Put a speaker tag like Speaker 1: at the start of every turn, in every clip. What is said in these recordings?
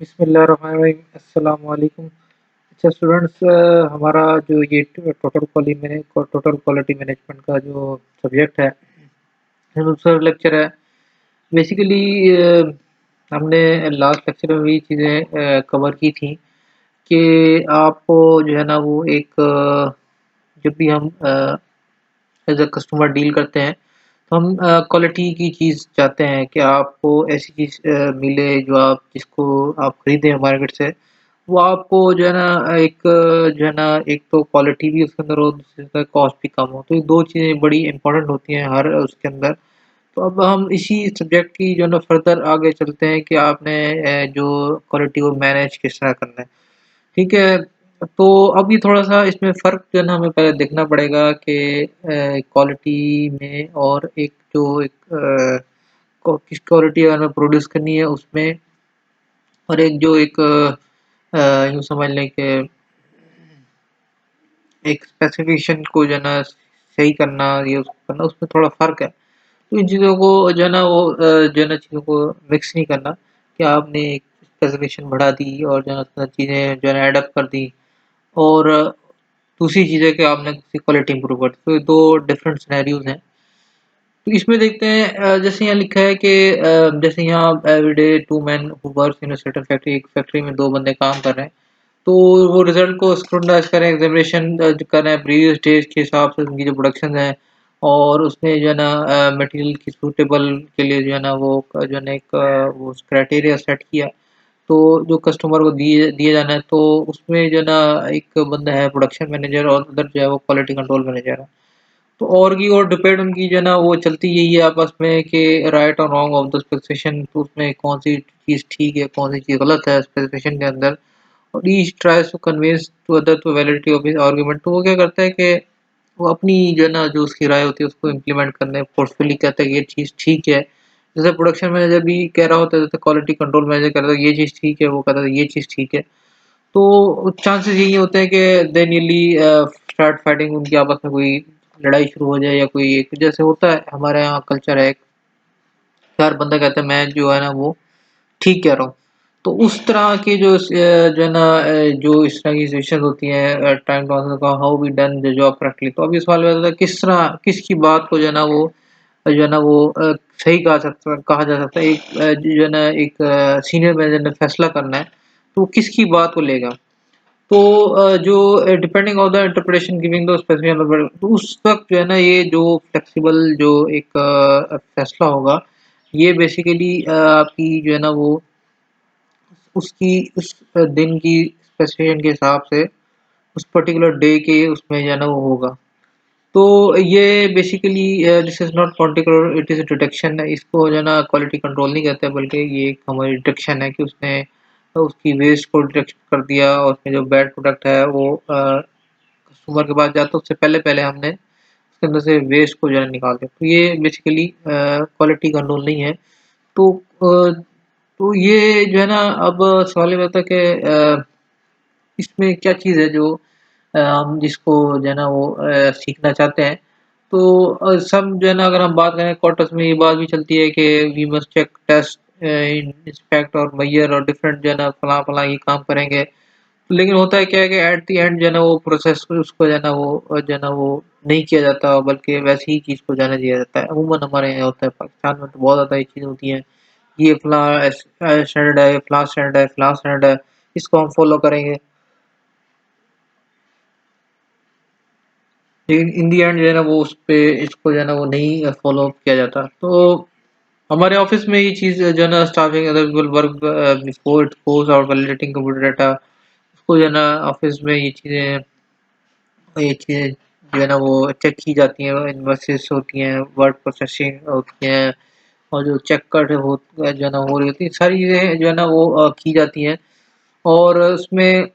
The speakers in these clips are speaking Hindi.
Speaker 1: बिस्मिल्लाहिर्रहमानिर्रहीम, अस्सलाम वालेकुम। अच्छा स्टूडेंट्स, हमारा जो ये टोटल क्वालिटी मैनेजमेंट का जो सब्जेक्ट है, दूसरा लेक्चर है। बेसिकली हमने लास्ट लेक्चर में वही चीज़ें कवर की थी कि आपको जो है ना वो एक जब भी हम एज अ कस्टमर डील करते हैं तो हम क्वालिटी की चीज़ चाहते हैं कि आपको ऐसी चीज़ मिले जो आप जिसको आप खरीदें मार्केट से, वो आपको जो है ना जो है ना एक तो क्वालिटी भी उसके अंदर हो, दूसरी कॉस्ट भी कम हो। तो ये 2 चीज़ें बड़ी इम्पोर्टेंट होती हैं हर उसके अंदर। तो अब हम इसी सब्जेक्ट की जो है ना फर्दर आगे चलते हैं कि आपने जो क्वालिटी को मैनेज किस तरह करना है। ठीक है, तो अभी थोड़ा-सा इसमें फ़र्क जो है ना हमें पहले देखना पड़ेगा कि क्वालिटी में और एक जो एक किस क्वालिटी अगर हमें प्रोड्यूस करनी है उसमें, और एक जो एक यूँ समझ लें कि एक स्पेसिफ़िकेशन को जो है ना सही करना, ये उसको करना, उसमें थोड़ा फ़र्क है। तो इन चीज़ों को जो है ना वो जो है ना चीज़ों को मिक्स नहीं करना कि आपने एक स्पेसिफ़िकेशन बढ़ा दी और जो है ना चीज़ें जो है ना एड अप कर दी, और दूसरी चीज़ है कि आपने किसी क्वालिटी इम्प्रूव कर दी। तो ये 2 डिफरेंट सिनेरियोज़ हैं। तो इसमें देखते हैं जैसे यहाँ लिखा है कि जैसे यहाँ everyday 2 main who works in a certain factory, एक फैक्ट्री में 2 बंदे काम कर रहे हैं। तो वो रिज़ल्ट को स्क्रूटनाइज़ करें, एग्ज़ामिनेशन कर रहे हैं प्रीवियस डेज़ के हिसाब से उनकी जो प्रोडक्शन है, और उसमें जो है ना मटेरियल की सूटेबल के लिए जो है ना वो जो है ना एक वो क्राइटेरिया सेट किया। तो जो कस्टमर को दिए दिया जाना है, तो उसमें जो है ना एक बंदा है प्रोडक्शन मैनेजर और उधर जो है वो क्वालिटी कंट्रोल मैनेजर है। तो और की ओर डिपेंड उनकी जो है ना वो चलती यही है आपस में कि राइट और रॉन्ग ऑफ द स्पेसिफिकेशन, तो उसमें कौन-सी चीज़ ठीक है, कौन-सी चीज़ गलत है स्पेसिफिकेशन के अंदर। और each tries to convince to other to validity of his argument. तो वो क्या करता है कि वो अपनी जो है ना जो उसकी राय होती है उसको इम्प्लीमेंट करने फोर्सफुली कहता है कि ये चीज़ ठीक है। जैसे प्रोडक्शन मैनेजर भी कह रहा होता है, जैसे क्वालिटी कंट्रोल मैनेजर कह रहा था ये चीज़ ठीक है, वो कहता था ये चीज़ ठीक है। तो चांसेस यही होते हैं कि दे नियरली स्टार्ट फाइटिंग, उनकी आपस में कोई लड़ाई शुरू हो जाए, या कोई एक जैसे होता है हमारे यहाँ कल्चर है, हर बंदा कहता है मैं जो है ना वो ठीक कह रहा हूँ। तो उस तरह की जो है ना जो इस तरह की सिचुएशंस होती हैं टाइम टू का how we done the job correctly. तो अब ये सवाल पैदा होता है किस तरह किसकी बात को जो है ना वो सही कहा जा सकता है। एक जो है ना एक सीनियर मैनेजर ने फैसला करना है, तो वो किसकी बात को लेगा? तो जो depending on the interpretation giving the specific, तो उस वक़्त जो है ना ये जो फ्लेक्सिबल जो एक फैसला होगा, ये बेसिकली आपकी जो है ना वो उसकी उस दिन की स्पेसिफिकेशन के हिसाब से उस पर्टिकुलर डे के उसमें जो है ना वो होगा। तो ये basically this is not particular, it is a detection है। इसको जो है ना क्वालिटी कंट्रोल नहीं कहते, बल्कि ये एक हमारी डिटेक्शन है कि उसने उसकी वेस्ट को डिटेक्ट कर दिया, और उसमें जो बैड प्रोडक्ट है वो कस्टमर के पास जाता है उससे पहले-पहले हमने उसके अंदर से वेस्ट को जो है निकाल दिया। तो ये बेसिकली क्वालिटी कंट्रोल नहीं है। तो तो ये जो है ना अब सवाल ये रहता है कि इसमें क्या चीज़ है जो हम जिसको जो है ना वो सीखना चाहते हैं। तो सब जो है ना अगर हम बात करें क्वार्टर्स में, ये बात भी चलती है कि we must check test inspect और मेजर और डिफरेंट जो है ना फलां-फलां ये काम करेंगे। लेकिन होता है क्या है कि एट द एंड जो है ना वो प्रोसेस उसको जो है ना वो जो है ना वो नहीं किया जाता, बल्कि वैसी ही चीज़ को जाने दिया जाता है। अमूमन हमारे यहाँ होता है, पाकिस्तान में तो बहुत ज़्यादा ये चीज़ें होती हैं। ये फलां स्टैंडर्ड है, फलां स्टैंडर्ड है, फलां स्टैंडर्ड है, इसको हम फॉलो करेंगे। लेकिन इन दी एंड जो है ना वो उसपे इसको जो है ना वो नहीं फ़ॉलो अप किया जाता। तो हमारे ऑफ़िस में ये चीज़ जो है ना staffing other people work before it goes out validating computer data. उसको जो है ना ऑफ़िस में ये चीज़ें जो है ना वो चेक की जाती हैं, इनवॉइसेस होती हैं, वर्ड प्रोसेसिंग होती हैं, और जो चेक कर जो है ना हो रही होती है, सारी चीज़ें जो है ना वो की जाती हैं। और उसमें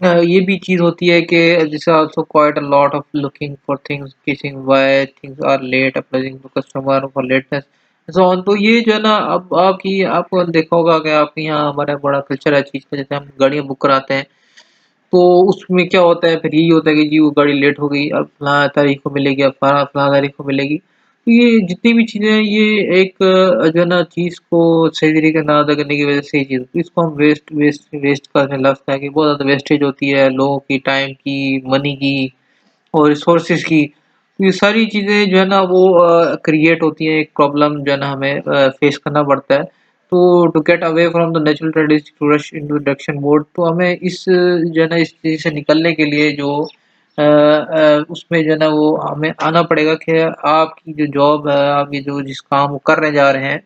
Speaker 1: ये भी चीज़ होती है कि this are also quite a lot of looking for things, guessing why things are late, apologising to customer for lateness so on. तो ये जो है ना अब आपको देखा होगा कि आपके यहाँ हमारा बड़ा कल्चर है चीज़ का, जैसे हम गाड़ियाँ बुक कराते हैं, तो उसमें क्या होता है फिर यही होता है कि जी वो गाड़ी लेट हो गई, अब फलाँ तारीख को मिलेगी, अब फलाँ फलाँ तारीख को मिलेगी। तो ये जितनी भी चीज़ें हैं ये एक जो है ना चीज़ को सही तरीके से ना अदा करने की वज़ह से ये चीज़ इसको हम वेस्ट करने लगता है कि बहुत ज़्यादा वेस्टेज होती है लोगों की टाइम की, मनी की और रिसोर्सेज़ की। तो ये सारी चीज़ें जो है ना वो क्रिएट होती हैं, एक प्रॉब्लम जो है ना हमें फेस करना पड़ता है। तो to get away from the natural tendency to rush into reduction mode, तो हमें इस जो है ना इस चीज़ से निकलने के लिए जो उसमें जो है ना वो हमें आना पड़ेगा कि आपकी जो जॉब है, आप ये जो जिस काम को करने जा रहे हैं,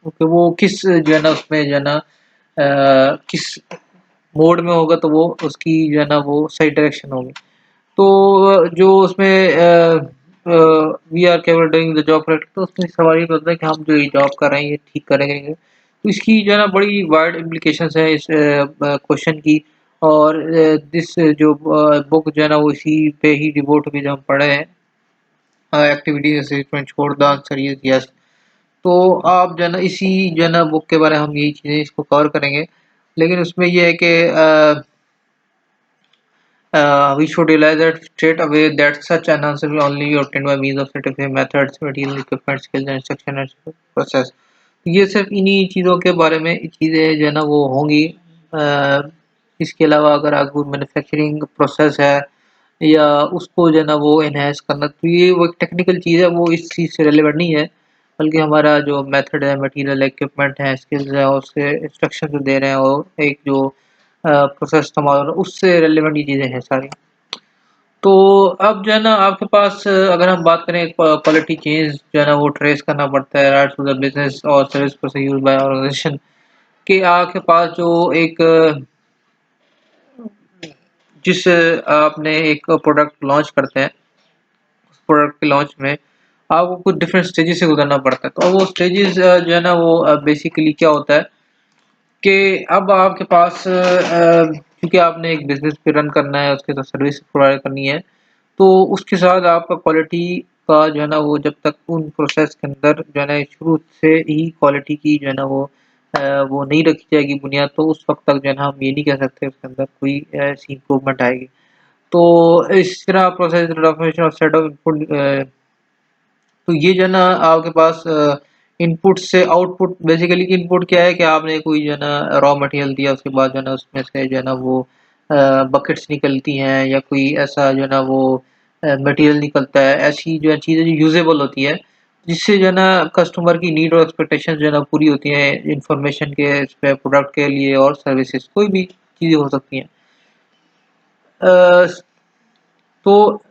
Speaker 1: ओके वो किस जो है ना उसमें जो है ना किस मोड में होगा तो वो उसकी जो है ना वो सही डायरेक्शन होगी। तो जो उसमें वी आर केवल डूइंग द जॉब करेक्ट, तो उसमें सवाल ये होता है कि हम जो ये जॉब कर रहे हैं ये ठीक करेंगे। तो इसकी जो है ना बड़ी वाइड इम्प्लीकेशंस है इस क्वेश्चन की। और दिस जो बुक जो है ना वो इसी पे ही डिवोट हुई जो हम पढ़े हैं, एक्टिविटीज असेसमेंट छोड़ द आंसर इज यस। तो आप जो है ना इसी जो है ना बुक के बारे में हम यही चीज़ें इसको कवर करेंगे। लेकिन उसमें ये है कि we should realize that straight away that such an answer will only be obtained by means of certified methods, material, equipment, skills, and instruction and process. ये सिर्फ इन्हीं चीज़ों के बारे में चीज़ें जो है ना वो होंगी। इसके अलावा अगर आपको मैन्युफैक्चरिंग प्रोसेस है या उसको जो है ना वो एनहांस करना, तो ये वो एक टेक्निकल चीज़ है, वो इस चीज़ से रिलेवेंट नहीं है। बल्कि हमारा जो मेथड है, मटेरियल, इक्विपमेंट है, स्किल्स है और उसके इंस्ट्रक्शन जो दे रहे हैं और एक जो प्रोसेस इस्तेमाल हो रहा है उससे रिलेवेंट ये चीज़ें हैं सारी। तो अब जो है ना आपके पास अगर हम बात करें क्वालिटी चेंज जो है ना वो ट्रेस करना पड़ता है राइट टू द बिजनेस और service process used by organisation, कि आपके पास जो एक जिस आपने एक प्रोडक्ट लॉन्च करते हैं, उस प्रोडक्ट के लॉन्च में आपको कुछ डिफरेंट स्टेजेस से गुजरना पड़ता है। तो वो स्टेजेस जो है ना वो बेसिकली क्या होता है कि अब आपके पास क्योंकि आपने एक बिज़नेस भी रन करना है, उसके साथ सर्विस प्रोवाइड करनी है, तो उसके साथ आपका क्वालिटी का जो है ना वो जब तक उन प्रोसेस के अंदर जो है ना शुरू से ही क्वालिटी की जो है ना वो नहीं रखी जाएगी बुनियाद, तो उस वक़्त तक जो है ना हम ये नहीं कह सकते उसके अंदर कोई ऐसी इम्प्रूवमेंट आएगी। तो इस तरह process transformation of set of input, तो ये जो है ना आपके पास इनपुट से आउटपुट, बेसिकली इनपुट क्या है कि आपने कोई जो है ना रॉ मटेरियल दिया, उसके बाद जो है ना उसमें से जो है ना वो बकेट्स निकलती हैं या कोई ऐसा जो है ना वो मटेरियल निकलता है, ऐसी जो है चीज़ें जो यूजेबल होती है, जिससे जो है ना कस्टमर की नीड और एक्सपेक्टेशन जो है ना पूरी होती हैं इंफॉर्मेशन के इस पे प्रोडक्ट के लिए और सर्विसेज कोई भी चीज़ें हो सकती हैं। तो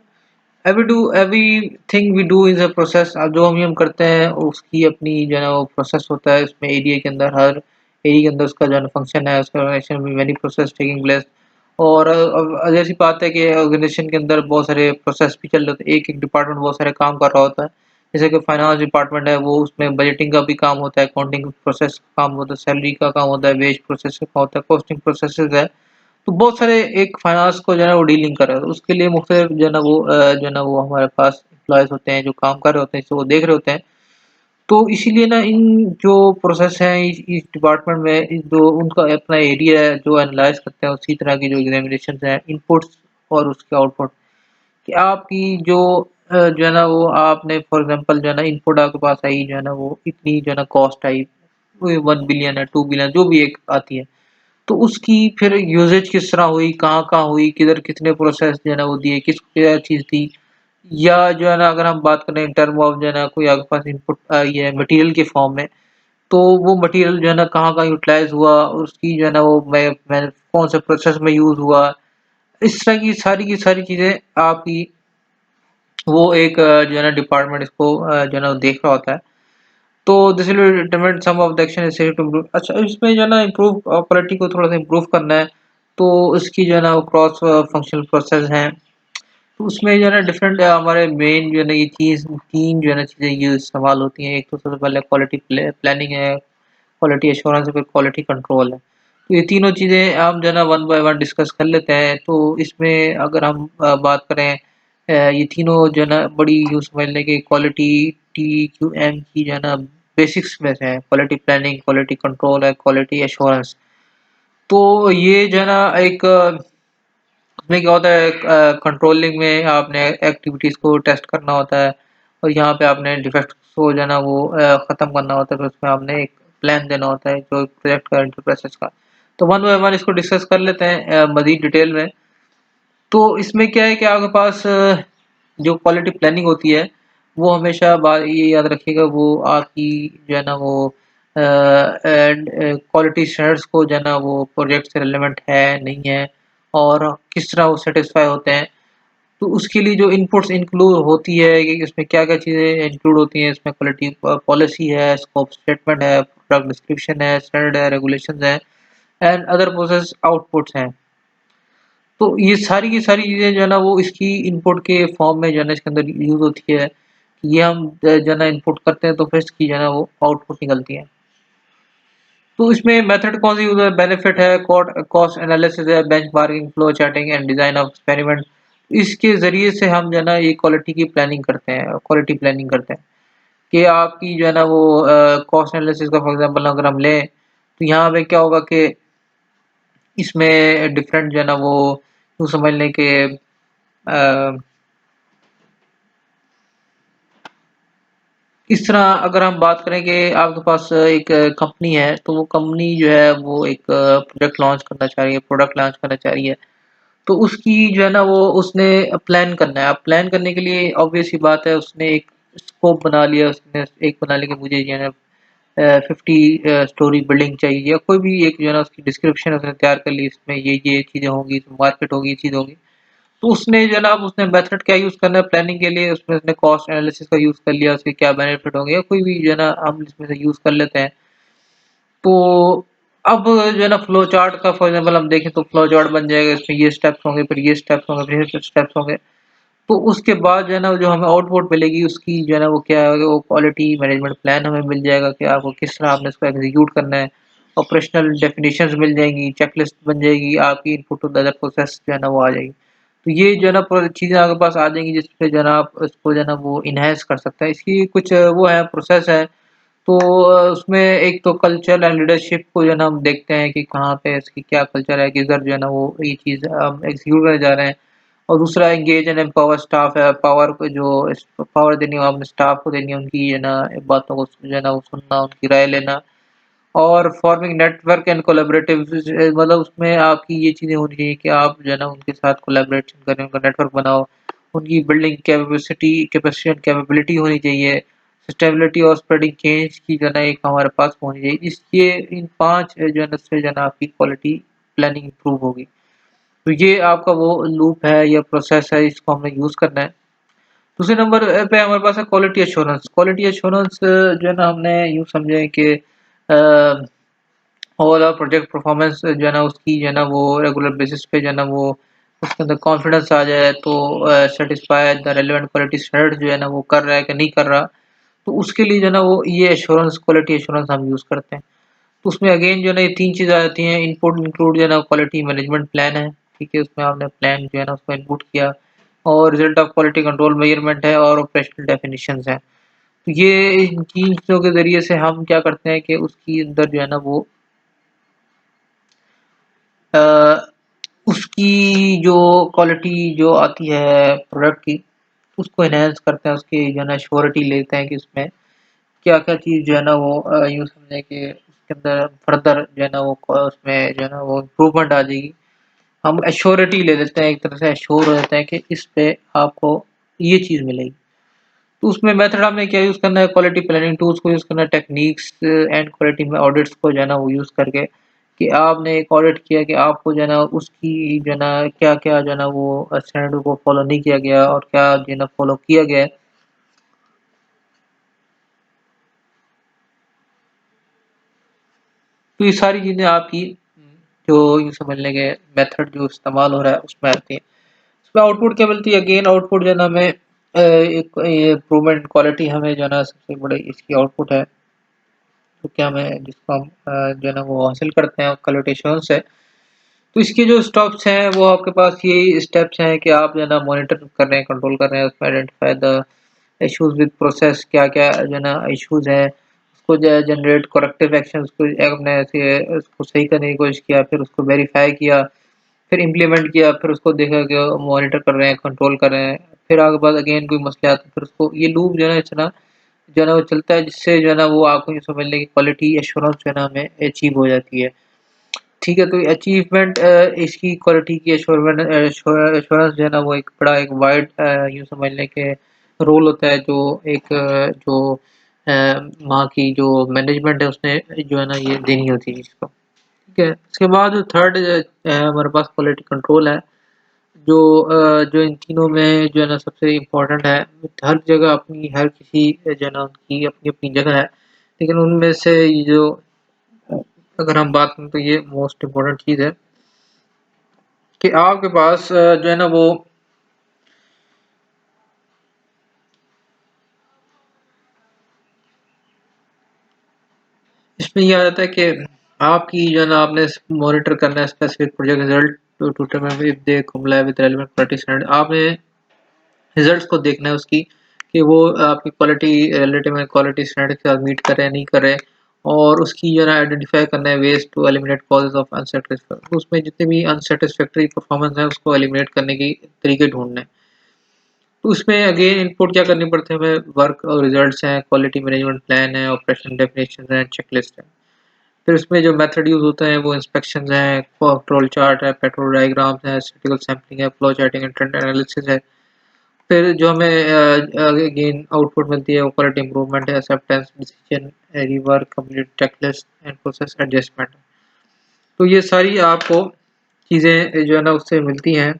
Speaker 1: everything we do is a process. अब जो हम करते हैं उसकी अपनी जो है ना वो प्रोसेस होता है, इसमें एरिया के अंदर हर एरिया के अंदर उसका जो है ना फंक्शन है, उसका ऑर्गेनाइजेशन में मैनी प्रोसेस टेकिंग प्लेस। और अब जैसी बात है कि ऑर्गेनाइजेशन के अंदर बहुत सारे प्रोसेस भी चल रहे होते हैं, एक एक डिपार्टमेंट बहुत सारे काम कर रहा होता है। जैसे कि फाइनेंस डिपार्टमेंट है, वो उसमें बजटिंग का भी काम होता है, अकाउंटिंग प्रोसेस का काम होता है, सैलरी का काम होता है, वेज प्रोसेस का होता है, कॉस्टिंग प्रोसेसेस है। तो बहुत सारे एक फाइनेंस को जो है ना वो डीलिंग कर रहा है, तो उसके लिए मुख्तलिफ जो है ना वो जो है ना वो हमारे पास एम्प्लॉयज़ होते हैं जो काम कर रहे होते हैं, जिसको वो देख रहे होते हैं। तो इसीलिए ना इन जो प्रोसेस हैं इस डिपार्टमेंट में इस जो उनका अपना एरिया है जो एनालाइज़ करते हैं, उसी तरह की जो एग्ज़ामिनेशंस हैं, इनपुट्स और उसके आउटपुट, कि आपकी जो जो है ना वो आपने फॉर एग्ज़ाम्पल जो है ना इनपुट आपके पास आई जो है ना वो इतनी जो है ना कॉस्ट आई, वही 1 बिलियन है, 2 बिलियन जो भी एक आती है। तो उसकी फिर यूसेज किस तरह हुई, कहाँ-कहाँ हुई, किधर कितने प्रोसेस जो है ना वो दिए, किस क्या चीज़ थी, या जो है ना अगर हम बात करें इन टर्म ऑफ जो है ना कोई आपके पास इनपुट आई है मटेरियल के फॉर्म में, तो वो मटेरियल जो है ना कहाँ-कहाँ यूटिलाइज़ हुआ, उसकी जो है ना वो मैं कौन से प्रोसेस में यूज़ हुआ। इस तरह की सारी चीज़ें आपकी वो एक जो है ना डिपार्टमेंट इसको जो है ना देख रहा होता है। तो this will determine some of the action necessary to improve. अच्छा, इसमें जो है ना इम्प्रूव क्वालिटी को थोड़ा-सा इम्प्रूव करना है, तो इसकी जो है ना वो क्रॉस फंक्शनल प्रोसेस हैं। तो उसमें जो है ना डिफरेंट हमारे मेन जो है ना ये चीज़ 3 जो है ना चीज़ें ये इस्तेमाल होती हैं। एक तो सबसे पहले क्वालिटी प्लानिंग है, क्वालिटी एश्योरेंस है, फिर क्वालिटी कंट्रोल है। तो ये तीनों चीज़ें हम जो है ना वन बाय वन डिस्कस कर लेते हैं। तो इसमें अगर हम बात करें ये तीनों जो है ना बड़ी यूँ समझ लें कि क्वालिटी TQM की जो है ना बेसिक्स में से है। क्वालिटी प्लानिंग, क्वालिटी कंट्रोल है, क्वालिटी एश्योरेंस। तो ये जो है ना एक उसमें क्या होता है कंट्रोलिंग में आपने एक्टिविटीज़ को टेस्ट करना होता है, और यहाँ पे आपने डिफेक्ट्स को जो है ना वो ख़त्म करना होता है, फिर उसमें आपने एक प्लान देना होता है जो प्रोजेक्ट का एंटरप्राइजेस का। तो वन बाय वन इसको डिस्कस कर लेते हैं मज़ीद डिटेल में। तो इसमें क्या है कि आपके पास जो क्वालिटी प्लानिंग होती है, वो हमेशा ये याद रखिएगा, वो आपकी जो है ना वो क्वालिटी स्टैंडर्ड्स को जो है ना वो प्रोजेक्ट से रिलेवेंट है नहीं है और किस तरह वो सेटिस्फाई होते हैं। तो उसके लिए जो इनपुट्स इंक्लूड होती है कि इसमें क्या-क्या चीज़ें इंक्लूड होती हैं, इसमें क्वालिटी पॉलिसी है, स्कोप स्टेटमेंट है, प्रोडक्ट डिस्क्रिप्शन है, स्टैंडर्ड है, रेगुलेशंस हैं एंड अदर प्रोसेस आउटपुट्स हैं। तो ये सारी की सारी चीज़ें जो है ना वो इसकी इनपुट के फॉर्म में जो है ना इसके अंदर यूज़ होती है। ये हम जो है ना इनपुट करते हैं तो फिर इसकी जो है ना वो आउटपुट निकलती है। तो इसमें मेथड कौन सी यूज़ है, बेनिफिट है, कॉस्ट एनालिसिस है, benchmarking, flow charting and design of experiment. इसके ज़रिए से हम जो है ना ये क्वालिटी की प्लानिंग करते हैं, क्वालिटी प्लानिंग करते हैं कि आपकी जो है ना वो कॉस्ट एनालिसिस का फॉर एग्ज़ाम्पल अगर हम लें, तो यहाँ पे क्या होगा कि इसमें डिफरेंट जो है ना वो यूँ समझ लें कि अ, इस तरह अगर हम बात करें कि आपके पास एक कंपनी है, तो वो कंपनी जो है वो एक प्रोडक्ट लॉन्च करना चाह रही है। तो उसकी जो है ना वो उसने प्लान करना है। अब प्लान करने के लिए ऑब्वियस सी बात है, उसने एक स्कोप बना लिया, उसने एक बना लिया कि मुझे जो है ना 50 स्टोरी बिल्डिंग चाहिए या कोई भी एक जो है ना उसकी डिस्क्रिप्शन उसने तैयार कर ली, इसमें ये चीज़ें होंगी, मार्केट होगी, ये चीज़ होगी। तो उसने जनाब उसने मेथड क्या यूज़ करना है प्लानिंग के लिए, उसमें उसने कॉस्ट एनालिसिस का यूज़ कर लिया, उसके क्या बेनिफिट होंगे या कोई भी जो है ना हम इसमें से यूज़ कर लेते हैं। तो अब जो है ना फ्लो चार्ट का फॉर एग्ज़ाम्पल हम देखें तो फ्लो चार्ट बन जाएगा, इसमें ये स्टेप्स होंगे, फिर ये स्टेप्स होंगे, फिर ये स्टेप्स होंगे। तो उसके बाद जो है ना जो हमें आउटपुट मिलेगी उसकी जो है ना वो क्या है, वो क्वालिटी मैनेजमेंट प्लान हमें मिल जाएगा कि आपको किस तरह आपने इसको एग्ज़ीक्यूट करना है। ऑपरेशनल डेफिनिशंस मिल जाएँगी, चेकलिस्ट बन जाएगी, आपकी input to the other process जो है ना वो आ जाएगी। तो ये जो है ना चीज़ें आपके पास आ जाएँगी जिसपे जो है ना आप उसको जो है ना वो एनहांस कर सकते हैं। इसकी कुछ वो है प्रोसेस है। तो उसमें एक तो कल्चर एंड लीडरशिप को जो है ना हम देखते हैं कि कहाँ पे इसकी क्या कल्चर है, किधर जो है ना वो ये चीज़ हम एग्ज़ीक्यूट करने जा रहे हैं। और दूसरा एंगेज एंड एम्पावर स्टाफ है, पावर को जो पावर देनी है आपने स्टाफ को देनी है, उनकी जो है ना बातों को जो है ना वो सुनना, उनकी राय लेना। और फॉर्मिंग नेटवर्क एंड कोलैबोरेटिव मतलब उसमें आपकी ये चीज़ें होनी चाहिए कि आप जो है ना उनके साथ कोलैबोरेशन करें, उनका नेटवर्क बनाओ, उनकी बिल्डिंग कैपेसिटी एंड कैपेबिलिटी होनी चाहिए, स्टेबिलिटी और स्प्रेडिंग चेंज की जो है ना एक हमारे पास होनी चाहिए। ये इन 5 जो है ना से जो है ना आपकी क्वालिटी प्लानिंग इम्प्रूव होगी। तो ये आपका वो लूप है या प्रोसेस है, इसको हमने यूज़ करना है। दूसरे नंबर पे हमारे पास है क्वालिटी एश्योरेंस। क्वालिटी एश्योरेंस जो है ना हमने यूँ समझे कि ओवरऑल प्रोजेक्ट परफॉर्मेंस जो है ना उसकी जो है ना वो रेगुलर बेसिस पे जो है ना वो उसके अंदर कॉन्फिडेंस आ जाए, तो satisfy the relevant quality standard जो है ना वो कर रहा है कि नहीं कर रहा। तो उसके लिए जो है ना वो ये एश्योरेंस क्वालिटी एश्योरेंस हम यूज़ करते हैं। तो उसमें अगेन जो है ना ये 3 चीज़ें आ जाती हैं, इनपुट इंक्लूड जो है ना क्वालिटी मैनेजमेंट प्लान है, ठीक है? उसमें आपने प्लान जो है ना उसको इनपुट किया और result of quality control measurement है और ऑपरेशनल डेफिनिशंस हैं। तो ये इन चीज़ों के ज़रिए से हम क्या करते हैं कि उसकी अंदर जो है ना वो अ, उसकी जो क्वालिटी जो आती है प्रोडक्ट की, उसको एनहांस करते हैं, उसकी जो है ना श्योरिटी लेते हैं कि उसमें क्या-क्या चीज़ जो है ना वो यूँ समझें कि उसके अंदर फर्दर जो है ना वो उसमें जो है ना वो इम्प्रूवमेंट आ जाएगी। हम एश्योरिटी ले लेते हैं, एक तरह से एश्योर हो जाते हैं कि इस पे आपको ये चीज़ मिलेगी। तो उसमें मेथड हमने क्या यूज़ करना है, क्वालिटी प्लानिंग टूल्स को यूज़ करना है, टेक्निक्स एंड क्वालिटी में ऑडिट्स को जो है ना वो यूज़ करके कि आपने एक ऑडिट किया कि आपको जो है ना उसकी जो है ना क्या-क्या जो है ना वो स्टैंडर्ड को फॉलो नहीं किया गया और क्या जो है ना फॉलो किया गया है। तो ये सारी चीज़ें आपकी जो यूँ समझ लें कि मेथड जो इस्तेमाल हो रहा है उसमें आती हैं। इसमें आउटपुट क्या मिलती है? अगेन आउटपुट जो है ना हमें एक ये इम्प्रूवमेंट क्वालिटी हमें जो है ना सबसे बड़ी इसकी आउटपुट है। तो क्या हमें जिसको हम जो है ना वो हासिल करते हैं क्वालिटी एश्योरेंस से। तो इसके जो स्टेप्स हैं वो आपके पास यही स्टेप्स हैं कि आप जो है ना मॉनिटर कर रहे हैं, कंट्रोल कर रहे हैं, उसमें identify the issues with process क्या-क्या जो है ना इश्यूज़ हैं, उसको जो है जनरेट करेक्टिव एक्शंस को आपने ऐसे उसको सही करने की कोशिश किया, फिर उसको वेरीफाई किया, फिर इम्प्लीमेंट किया, फिर उसको देखा कि मॉनिटर कर रहे हैं, कंट्रोल कर रहे हैं, फिर आगे बाद अगेन कोई मसले आते हैं, फिर उसको ये लूप जो है ना इतना जो है ना वो चलता है, जिससे जो है ना वो आपको ये समझ लें कि क्वालिटी एश्योरेंस जो है ना हमें अचीव हो जाती है। ठीक है, तो अचीवमेंट इसकी क्वालिटी की एश्योरेंस जो है ना वो एक बड़ा एक वाइड यूँ समझ लें कि रोल होता है, जो एक जो वहाँ की जो मैनेजमेंट है उसने जो है ना ये देनी होती है इसको। ठीक है, इसके बाद थर्ड हमारे पास क्वालिटी कंट्रोल है, जो इन तीनों में जो है ना सबसे इम्पोर्टेंट है। हर जगह अपनी हर किसी जो है ना उनकी अपनी-अपनी जगह है, लेकिन उनमें से ये जो अगर हम बात करें तो ये मोस्ट इम्पोर्टेंट चीज़ है कि आपके पास जो है ना वो इसमें ये आ जाता है कि आपकी जो है ना आपने मॉनिटर करना है specific project result to determine if they comply with relevant quality standard. आपने रिजल्ट्स को देखना है उसकी कि वो आपकी क्वालिटी रिलेटिव क्वालिटी स्टैंडर्ड के साथ मीट कर रहे हैं नहीं कर रहे, और उसकी जो है ना आइडेंटिफाई करना है ways to eliminate causes of unsatisfactory. उसमें जितने भी अनसेटिस्फैक्टरी परफॉर्मेंस है उसको एलिमिनेट करने की तरीके ढूंढने हैं। तो उसमें अगेन इनपुट क्या करनी पड़ती है हमें, वर्क और रिजल्ट्स हैं, क्वालिटी मैनेजमेंट प्लान है, ऑपरेशन डेफिनेशन है, चेकलिस्ट है। फिर उसमें जो मेथड यूज होता है वो इंस्पेक्शन है, कंट्रोल चार्ट है, पेट्रोल डायग्राम्स है, स्टैटिस्टिकल सैम्पलिंग है, flow charting and trend analysis है। फिर जो हमें अगेन आउटपुट मिलती है वो क्वालिटी इंप्रूवमेंट है, acceptance, decision, rework, complete checklist and process adjustment. तो ये सारी आपको चीज़ें जो है ना उससे मिलती हैं।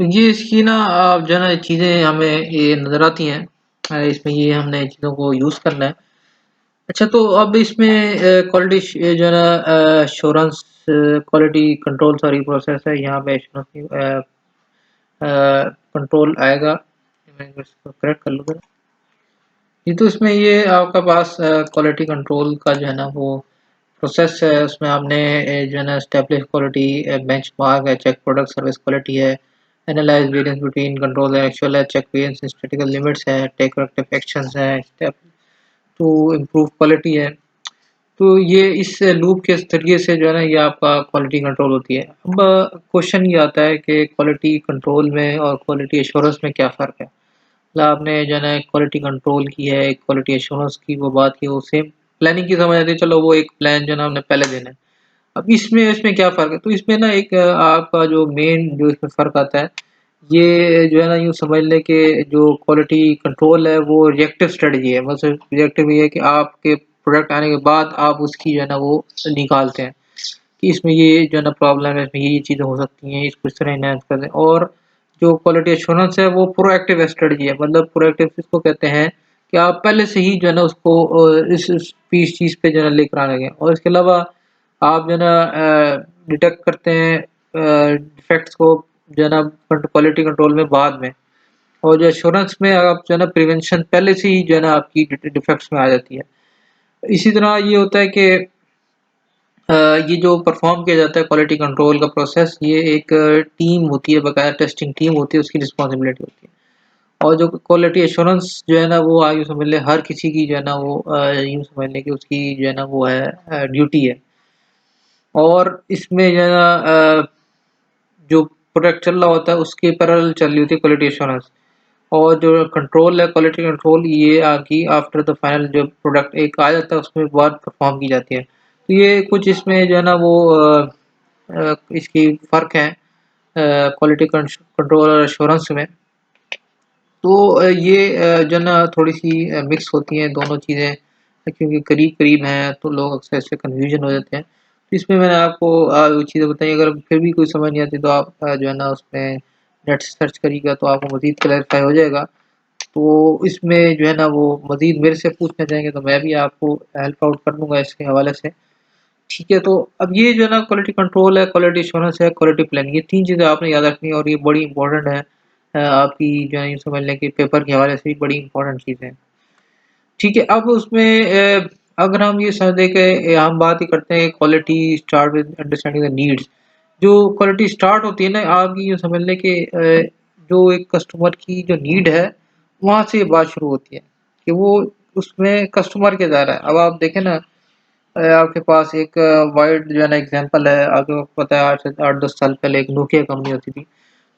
Speaker 1: तो ये इसकी ना आप जो है ना चीज़ें हमें ये नज़र आती हैं, इसमें ये हमने चीज़ों को यूज़ करना है। अच्छा, तो अब इसमें क्वालिटी जो है ना assurance quality control sorry process है, यहाँ पे एश्योरेंस कंट्रोल आएगा। मैं इसको करेक्ट कर लूँ। जी, तो इसमें ये आपका पास क्वालिटी कंट्रोल का जो है ना वो प्रोसेस है, उसमें आपने जो है ना एस्टेब्लिश क्वालिटी बेंचमार्क है, चेक प्रोडक्ट सर्विस क्वालिटी है, analyse variance between control and actual है, चेक वेरिएंस स्टैटिस्टिकल लिमिट्स है, टेक करेक्टिव एक्शंस है, स्टेप टू इम्प्रूव क्वालिटी है। तो ये इस लूप के ज़रिए से जो है ना ये आपका क्वालिटी कंट्रोल होती है। अब क्वेश्चन ये आता है कि क्वालिटी कंट्रोल में और क्वालिटी एश्योरेंस में क्या फ़र्क है? मतलब आपने जो है ना क्वालिटी कंट्रोल की है, क्वालिटी एश्योरेंस की वो बात की, वो सेम प्लानिंग की समझ आती है, चलो वो एक प्लान जो है ना हमने पहले देना है। अब इसमें इसमें क्या फ़र्क है? तो इसमें ना एक आपका जो मेन जो इसमें फ़र्क आता है, ये जो है ना यूँ समझ लें कि जो क्वालिटी कंट्रोल है वो रिएक्टिव स्ट्रेटजी है। मतलब रिएक्टिव ये है कि आपके प्रोडक्ट आने के बाद आप उसकी जो है ना वो निकालते हैं कि इसमें ये जो है ना प्रॉब्लम है, इसमें ये चीज़ें हो सकती हैं, इसको इस तरह एनहांस कर दें। और जो क्वालिटी एश्योरेंस है वो प्रोएक्टिव स्ट्रेटजी है। मतलब प्रोएक्टिव किसको कहते हैं कि आप पहले से ही जो है ना उसको इस चीज़ पे जो है ना लेकर आ लगे, और इसके अलावा आप जो है ना डिटेक्ट करते हैं डिफेक्ट्स को जो है ना क्वालिटी कंट्रोल में बाद में, और जो एश्योरेंस में आप जो है ना प्रिवेंशन पहले से ही जो है ना आपकी डिफेक्ट्स में आ जाती है। इसी तरह ये होता है कि ये जो परफॉर्म किया जाता है क्वालिटी कंट्रोल का प्रोसेस, ये एक टीम होती है, बकाया टेस्टिंग टीम होती है, उसकी रिस्पॉन्सिबिलिटी होती है। और जो क्वालिटी एश्योरेंस जो है ना वो यूँ समझ लें हर किसी की जो है ना वो यूँ समझ लें कि उसकी जो है ना वो है ड्यूटी है। और इसमें जो है ना जो प्रोडक्ट चल रहा होता है उसके पैरेलल चल रही होती है क्वालिटी एश्योरेंस। और जो कंट्रोल है क्वालिटी कंट्रोल, ये आपकी आफ्टर द फाइनल जो प्रोडक्ट एक आ जाता है उसमें बाद परफॉर्म की जाती है। तो ये कुछ इसमें जो है ना वो इसकी फ़र्क है क्वालिटी कंट्रोल और एश्योरेंस में। तो ये जो है ना थोड़ी-सी मिक्स होती हैं दोनों चीज़ें, क्योंकि करीब-करीब हैं तो लोग अक्सर इससे कन्फ्यूज़न हो जाते हैं। तो इसमें मैंने आपको वो चीज़ें बताई, अगर फिर भी कोई समझ नहीं आती तो आप जो है ना उसमें नेट से सर्च करिएगा तो आपको मज़ीद क्लैरिफ़ाई हो जाएगा। तो इसमें जो है ना वो मज़ीद मेरे से पूछना चाहेंगे तो मैं भी आपको हेल्प आउट कर दूँगा इसके हवाले से। ठीक है, तो अब ये जो है ना क्वालिटी कंट्रोल है, क्वालिटी एश्योरेंस है, क्वालिटी प्लानिंग, ये 3 चीज़ें आपने याद रखनी है, और ये बड़ी इम्पोर्टेंट है। आपकी जो है यूँ समझ लें कि पेपर के हवाले से भी बड़ी इम्पोर्टेंट चीज़ है। ठीक है, अब उसमें अगर हम ये समझ लें कि हम बात ही करते हैं quality start with understanding the needs. जो क्वालिटी स्टार्ट होती है ना आपकी, यूँ समझ लें कि जो एक कस्टमर की जो नीड है, वहाँ से ये बात शुरू होती है कि वो उसमें कस्टमर क्या चाह रहा है। अब आप देखें ना आपके पास एक वाइड जो है ना एग्जांपल है, आपको पता है 8 से 8-10 साल पहले एक नोकिया कंपनी होती थी।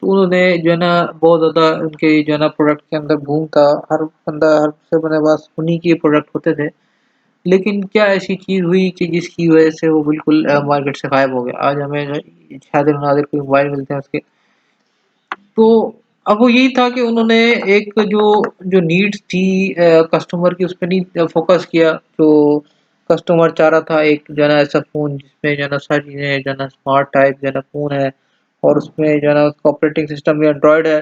Speaker 1: तो उन्होंने जो है ना बहुत ज़्यादा उनके जो है ना प्रोडक्ट के अंदर बूम था। हर बंदा हर से बंदे के पास उन्हीं के प्रोडक्ट होते थे। लेकिन क्या ऐसी चीज़ हुई कि जिसकी वजह से वो बिल्कुल मार्केट से गायब हो गया। आज हमें जो है शादिर-नादिर कोई मोबाइल मिलते हैं उसके। तो अब वो यही था कि उन्होंने एक जो जो नीड्स थी कस्टमर की, उस पे नहीं फ़ोकस किया। जो कस्टमर चाह रहा था एक जो है ना ऐसा फ़ोन जिसमें जो है ना सारी चीज़ें जो है ना स्मार्ट टाइप जो है ना फ़ोन है, और उसमें जो है ना उसका ऑपरेटिंग सिस्टम भी एंड्रॉयड है।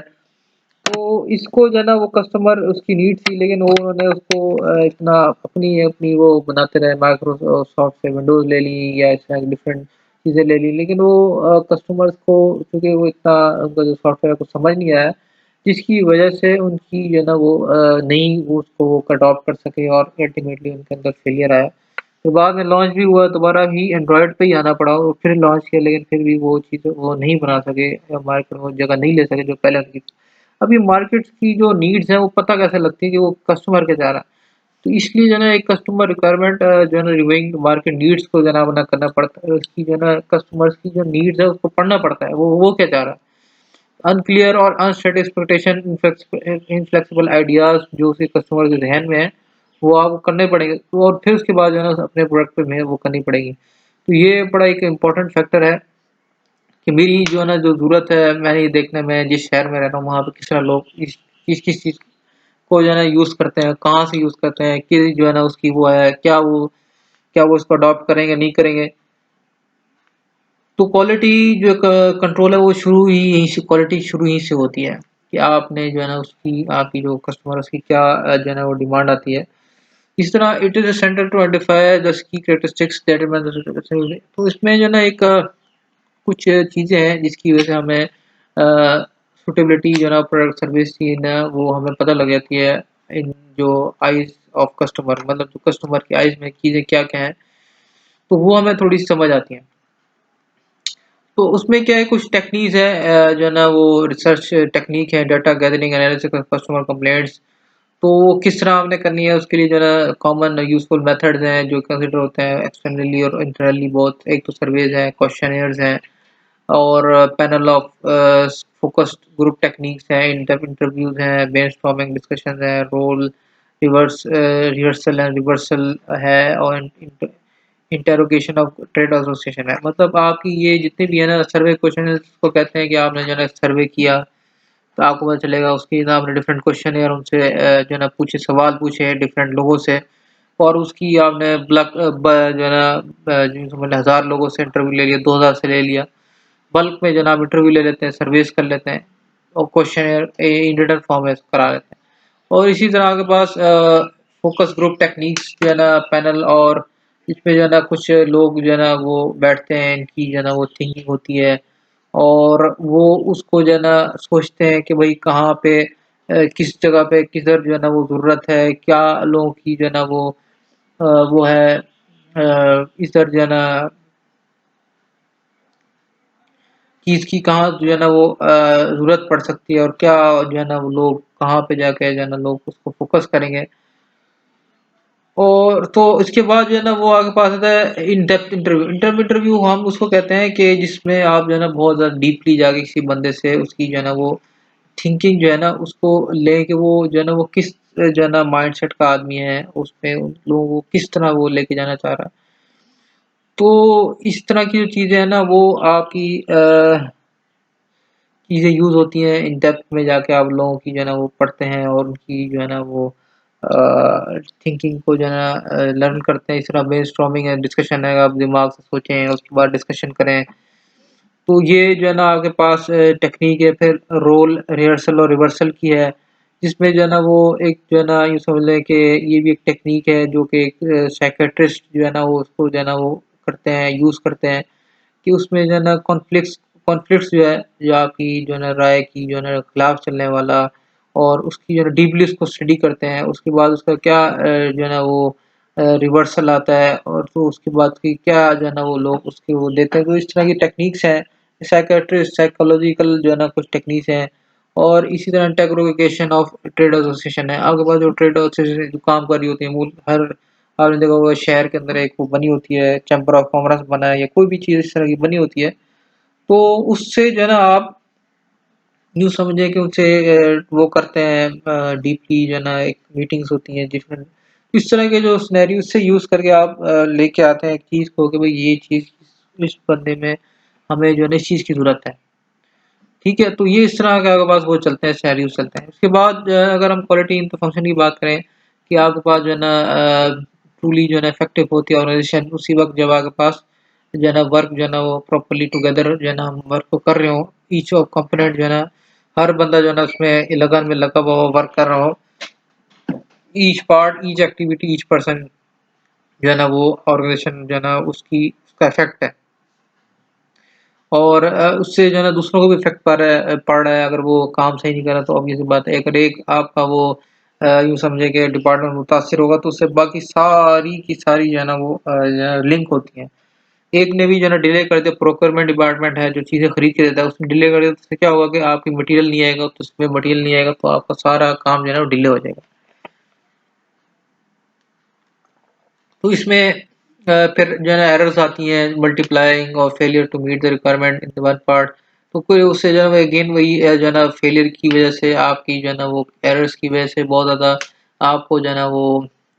Speaker 1: तो इसको जो है ना वो कस्टमर उसकी नीड थी, लेकिन वो उन्होंने उसको इतना अपनी अपनी वो बनाते रहे। माइक्रोसॉफ्ट से विंडोज़ ले ली या इस तरह की डिफरेंट चीज़ें ले ली, लेकिन वो कस्टमर्स को चूँकि वो इतना उनका जो सॉफ्टवेयर को समझ नहीं आया, जिसकी वजह से उनकी जो है ना वो नहीं वो उसको अडॉप्ट कर सके, और अल्टीमेटली उनके अंदर फेलियर आया। तो बाद में लॉन्च भी हुआ, दोबारा भी एंड्रॉयड पे ही आना पड़ा और फिर लॉन्च किया, लेकिन फिर भी वो चीज़ वो नहीं बना सके, मार्केट में वो जगह नहीं ले सके जो पहले उनकी थी। अभी मार्केट की जो नीड्स हैं वो पता कैसे लगती है कि वो कस्टमर क्या चाह रहा है। तो इसलिए जो है ना एक कस्टमर रिक्वायरमेंट जो है ना रिव्यूइंग मार्केट नीड्स को जो है ना अपना करना पड़ता है। उसकी जो है ना कस्टमर्स की जो नीड्स है उसको पढ़ना पड़ता है, वो क्या चाह रहा है। अनक्लियर और अनसेट एक्सपेक्टेशन, इनफ्लेक्सिबल आइडियाज़ जो उसके कस्टमर के ज़हन में है, वो आपको करने पड़ेंगे। तो और फिर उसके बाद जो है ना अपने प्रोडक्ट पे मेहनत वो करनी पड़ेगी। तो ये बड़ा एक इम्पोर्टेंट फैक्टर है कि मेरी जो है ना जो ज़रूरत है, मैंने ये देखना है मैं जिस शहर में रहता हूँ वहाँ पे किस तरह लोग इस किस-किस चीज़ को जो है ना यूज़ करते हैं, कहाँ से यूज़ करते हैं, कि जो है ना उसकी वो है, क्या वो इसको अडॉप्ट करेंगे, नहीं करेंगे। तो क्वालिटी जो कंट्रोल है वो शुरू ही यहीं से क्वालिटी शुरू यहीं से होती है कि आपने जो है ना उसकी आपकी जो कस्टमर उसकी क्या जो है ना वो डिमांड आती है। इस तरह it is essential to identify the key characteristics that तो इसमें जो है ना एक कुछ चीज़ें हैं जिसकी वजह से हमें सूटेबिलिटी जो है ना प्रोडक्ट सर्विस की ना वो हमें पता लग जाती है इन जो आइज़ ऑफ कस्टमर, मतलब जो कस्टमर की आइज़ में चीज़ें क्या-क्या हैं, तो वो हमें थोड़ी समझ आती हैं। तो उसमें क्या है कुछ टेक्नीक्स है जो है ना वो रिसर्च टेक्नीक है, data gathering analysis of customer complaints. तो वो किस तरह आपने करनी है उसके लिए जो है ना कॉमन यूज़फुल मेथड्स हैं जो कंसिडर होते हैं एक्सटर्नली और इंटरनली बोथ। एक तो सर्वेज हैं, क्वेश्चनियर्स हैं, और panel of focused group techniques हैं, इंटरव्यूज हैं, ब्रेनस्टॉर्मिंग डिस्कशंस हैं, रोल रिहर्सल एंड रिवर्सल है, और इंटेरोगेशन ऑफ ट्रेड एसोसिएशन है। मतलब आपकी ये जितने भी है ना सर्वे क्वेश्चन को कहते हैं कि आपने जो है ना सर्वे किया, तो आपको पता चलेगा उसकी ना आपने डिफरेंट क्वेश्चन है और उनसे जो है ना पूछे सवाल पूछे डिफरेंट लोगों से, और उसकी आपने जो है ना जो समझ लें 1000 लोगों से इंटरव्यू ले लिया, 2000 से ले लिया, बल्क में जनाब इंटरव्यू ले लेते हैं, सर्विस कर लेते हैं, और क्वेश्चन इन रिटर्न फॉर्म में करा लेते हैं। और इसी तरह आपके पास फोकस ग्रुप टेक्निक्स जो है ना पैनल, और इसमें जो है ना कुछ लोग जो है ना वो बैठते हैं, इनकी जो है ना वो थिंकिंग होती है, और वो उसको जो है ना सोचते हैं कि भाई कहाँ पे किस जगह पे किधर जो है ना वो ज़रूरत है, क्या लोगों की जो है ना वो है इधर जो है ना कि इसकी कहाँ जो है ना वो ज़रूरत पड़ सकती है, और क्या जो है ना वो लोग कहाँ पे जाके जो है ना लोग उसको फ़ोकस करेंगे। और तो इसके बाद जो है ना वो आगे पास आता है इन डेप्थ इंटरव्यू। इंटरव्यू हम उसको कहते हैं कि जिसमें आप जो है ना बहुत ज़्यादा डीपली जाके किसी बंदे से उसकी जो है ना वो थिंकिंग जो है ना उसको लेके वो जो है ना वो किस जो है ना माइंडसेट का आदमी है, उसमें उन लोगों को किस तरह वो लेके जाना चाह रहा है। तो इस तरह की जो चीज़ें हैं ना वो आपकी चीज़ें यूज़ होती हैं इन डेप्थ में जाके आप लोगों की जो है ना वो पढ़ते हैं, और उनकी जो है ना वो थिंकिंग को जो है ना लर्न करते हैं। इस तरह ब्रेनस्टॉर्मिंग है, डिस्कशन है, आप दिमाग से सोचें उसके बाद डिस्कशन करें। तो ये जो है ना आपके पास टेक्नीक है। फिर रोल रिहर्सल और रिवर्सल की है, जिसमें जो है ना वो एक जो है ना यूँ समझ लें कि ये भी एक टेक्नीक है जो कि एक साइकियाट्रिस्ट जो है ना वो उसको जो है ना वो करते हैं, यूज़ करते हैं, कि उसमें जो है ना कॉन्फ्लिक्ट्स जो है, या आपकी जो है ना राय की जो है ना खिलाफ चलने वाला, और उसकी जो है डीपली उसको स्टडी करते हैं। उसके बाद उसका क्या जो है ना वो रिवर्सल आता है, और तो उसके बाद की क्या जो है ना वो लोग उसके वो देते हैं। तो इस तरह की टेक्निक्स हैं, साइकियाट्रिस्ट साइकोलॉजिकल जो है ना कुछ टेक्निक्स हैं। और इसी तरह इंटेग्रोगेशन ऑफ ट्रेड एसोसिएशन है। आपके पास जो ट्रेड एसोसिएशन जो काम कर रही होती है मूल हर आपने देखा होगा शहर के अंदर एक वो बनी होती है, चैम्बर ऑफ कॉमर्स बना है या कोई भी चीज़ इस तरह की बनी होती है, तो उससे जो है ना आप यूँ समझिए कि उनसे वो करते हैं डीपली जो है ना एक मीटिंग्स होती हैं जिसमें इस तरह के जो सिनेरियो से यूज़ करके आप लेके आते हैं एक चीज़ को कि भाई ये चीज़ इस बंदे में हमें जो है ना इस चीज़ की ज़रूरत है। ठीक है? तो ये इस तरह के आपके पास वो चलते हैं, सिनेरियोज़ चलते हैं। उसके बाद जो है अगर हम क्वालिटी इन द फंक्शन की बात करें कि आपके पास जो है ना ट्रूली जो है ना इफेक्टिव होती है ऑर्गेनाइज़ेशन उसी वक़्त जब आपके पास जो है ना वर्क जो है ना वो प्रॉपर्ली टुगेदर जो है ना हम वर्क को कर रहे हों, ईच ऑफ कंपोनेंट जो है ना हर बंदा जो है ना उसमें लगन में लगा हुआ हो, वर्क कर रहा हो। Each part, each activity, each person जो है ना वो ऑर्गेनाइज़ेशन जो है ना उसकी उसका इफ़ेक्ट है। और उससे जो है ना दूसरों को भी इफ़ेक्ट पड़ रहा है अगर वो काम सही नहीं कर रहा तो ऑब्वियस सी बात है अगर एक आपका वो यूँ समझिए कि डिपार्टमेंट मुतासिर होगा तो उससे बाकी सारी की सारी जो है ना वो जो है लिंक होती हैं। एक ने भी जो है ना डिले कर दिया प्रोक्योरमेंट डिपार्टमेंट है जो चीज़ें खरीद के देता है उसने डिले कर दिया तो उससे क्या होगा कि आपकी मटेरियल नहीं आएगा तो उसमें मटेरियल नहीं आएगा तो आपका सारा काम जो है ना वो डिले हो जाएगा। तो इसमें फिर जो है ना एरर्स आती हैं मल्टीप्लाइंग और failure to meet the requirement in the one part तो कोई उससे जो है अगेन वही जो है ना फेलियर की वजह से आपकी जो है ना वो एरर्स की वजह से बहुत ज़्यादा आपको जो है ना वो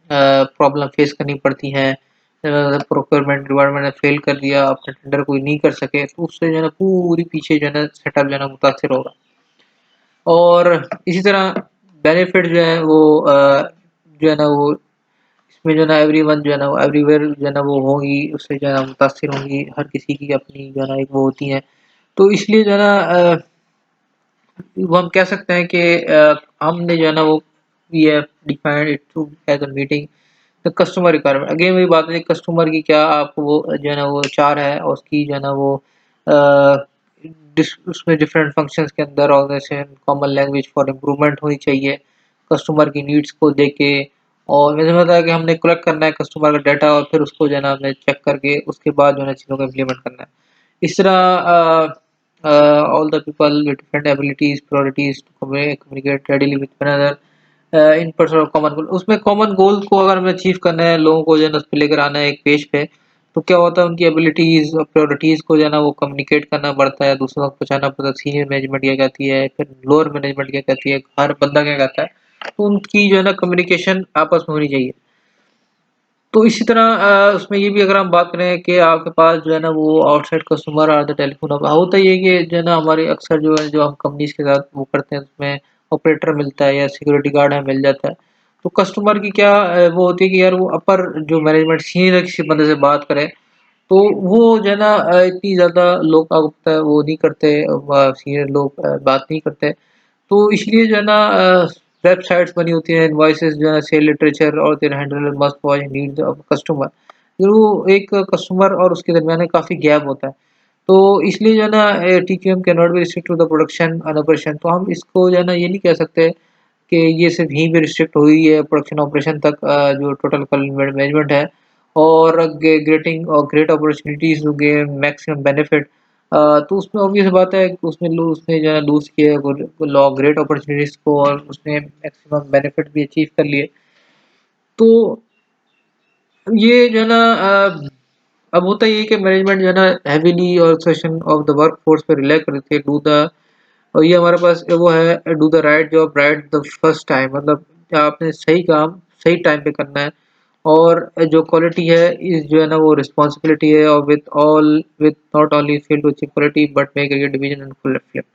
Speaker 1: प्रॉब्लम फेस करनी पड़ती हैं। प्रोक्योरमेंट डिपार्टमेंट ने फेल कर दिया आपका टेंडर कोई नहीं कर सके तो उससे जो है ना पूरी पीछे जो है ना सेटअप जो है ना मुतासिर होगा। और इसी तरह बेनिफिट जो है वो जो है ना वो इसमें जो है ना एवरीवन जो है ना एवरीवेयर जो है ना वो होंगी उससे जो है ना मुतासिर होंगी हर किसी की अपनी जो है ना एक वो होती हैं। तो इसलिए जो है ना वो हम कह सकते हैं कि हमने जो है ना वो we have defined it to as a meeting the customer requirement again वही बात है कस्टमर की क्या आपको वो जो है ना वो चाह रहा है और उसकी जो है ना वो अ, उसमें डिफरेंट फंक्शंस के अंदर organisation common language for improvement होनी चाहिए कस्टमर की नीड्स को देख के और मुझे पता है कि हमने कलेक्ट करना है कस्टमर का डाटा और फिर उसको जो है ना हमने चेक करके उसके बाद जो है ना चीज़ों को इम्प्लीमेंट करना है। इस तरह all the people with different abilities, priorities to communicate readily with one another in person common goal उसमें कॉमन गोल को अगर हमें अचीव करना है लोगों को जो है ना उस पे लेकर आना है एक पेज पे तो क्या होता है उनकी एबिलिटीज और प्रायोरिटीज को जो है ना वो कम्युनिकेट करना पड़ता है दूसरों तक पहुंचाना पड़ता है सीनियर मैनेजमेंट क्या कहती है फिर लोअर मैनेजमेंट क्या कहती है हर बंदा क्या कहता है तो उनकी जो है ना कम्युनिकेशन आपस में होनी चाहिए। तो इसी तरह उसमें ये भी अगर हम बात करें कि आपके पास जो है ना वो outside customer are the telephone अब होता ये है कि जो है ना हमारे अक्सर जो है जो हम कंपनीज के साथ वो करते हैं उसमें ऑपरेटर मिलता है या सिक्योरिटी गार्ड हमें मिल जाता है। तो कस्टमर की क्या वो होती है कि यार वो अपर जो मैनेजमेंट सीनियर किसी बंदे से बात करे तो वो जो है ना इतनी ज़्यादा लोग वो नहीं करते सीनियर लोग बात नहीं करते। तो इसलिए जो है ना वेबसाइट्स बनी होती हैं, इनवॉइसेस जो है सेल लिटरेचर और their handle must watch needs of customer. फिर वो एक कस्टमर और उसके दरमियान काफ़ी गैप होता है। तो इसलिए जो है ना TQM can not be restrict to the production and operation तो हम इसको जो है ना ये नहीं कह सकते कि ये सिर्फ़ यहीं पे रिस्ट्रिक्ट हुई है प्रोडक्शन ऑपरेशन तक जो टोटल मैनेजमेंट है और गेटिंग और great opportunities to gain maximum benefit तो उसमें ऑब्वियस बात है कि उसने जो है लूज़ किया लॉ ग्रेट अपॉर्चुनिटीज़ को और उसने मैक्सिमम बेनिफिट भी अचीव कर लिए। तो ये जो है ना अब होता ये है कि मैनेजमेंट जो है ना हेवीली और सेशन ऑफ द वर्कफोर्स पे रिलाई करती है डू द और ये हमारे पास वो है do the right job right the first time मतलब आपने सही काम सही टाइम पे करना है और जो क्वालिटी है इस जो है ना वो रिस्पॉन्सिबिलिटी है और with not only feel to achieve quality but make your division and full फ्लेक्ट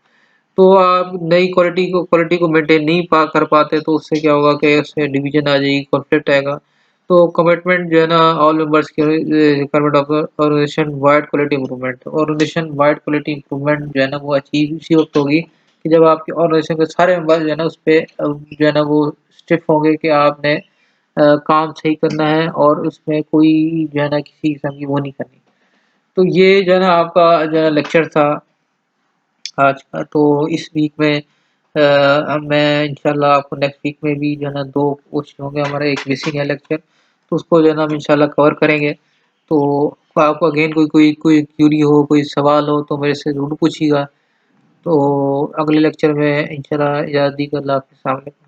Speaker 1: तो आप नई क्वालिटी को मेंटेन नहीं कर पाते तो उससे क्या होगा कि उससे डिवीजन आ जाएगी कॉन्फ्लिक्ट आएगा। तो कमिटमेंट जो है ना ऑल मेंबर्स की requirement of organisation wide quality improvement organisation wide quality improvement जो है ना वो अचीव इसी वक्त होगी कि जब आपके ऑर्गेनाइजेशन के सारे मेंबर जो है ना उस पे जो है ना वो स्टिफ होंगे कि आपने काम सही करना है और उसमें कोई जो है ना किसी किस्म की वो नहीं करनी। तो ये जो है ना आपका जो है लेक्चर था आज का तो इस वीक में अब मैं इंशाल्लाह आपको नेक्स्ट वीक में भी जो है ना 2 क्वेश्चन होंगे हमारा एक मिसिंग है लेक्चर तो उसको जो है ना हम इंशाल्लाह कवर करेंगे। तो आपको अगेन कोई क्यूरी हो, कोई सवाल हो तो मेरे से ज़रूर पूछिएगा। तो अगले लेक्चर में इंशाल्लाह इजाज़त दीजिए अल्लाह हाफ़िज़। अस्सलाम वालेकुम।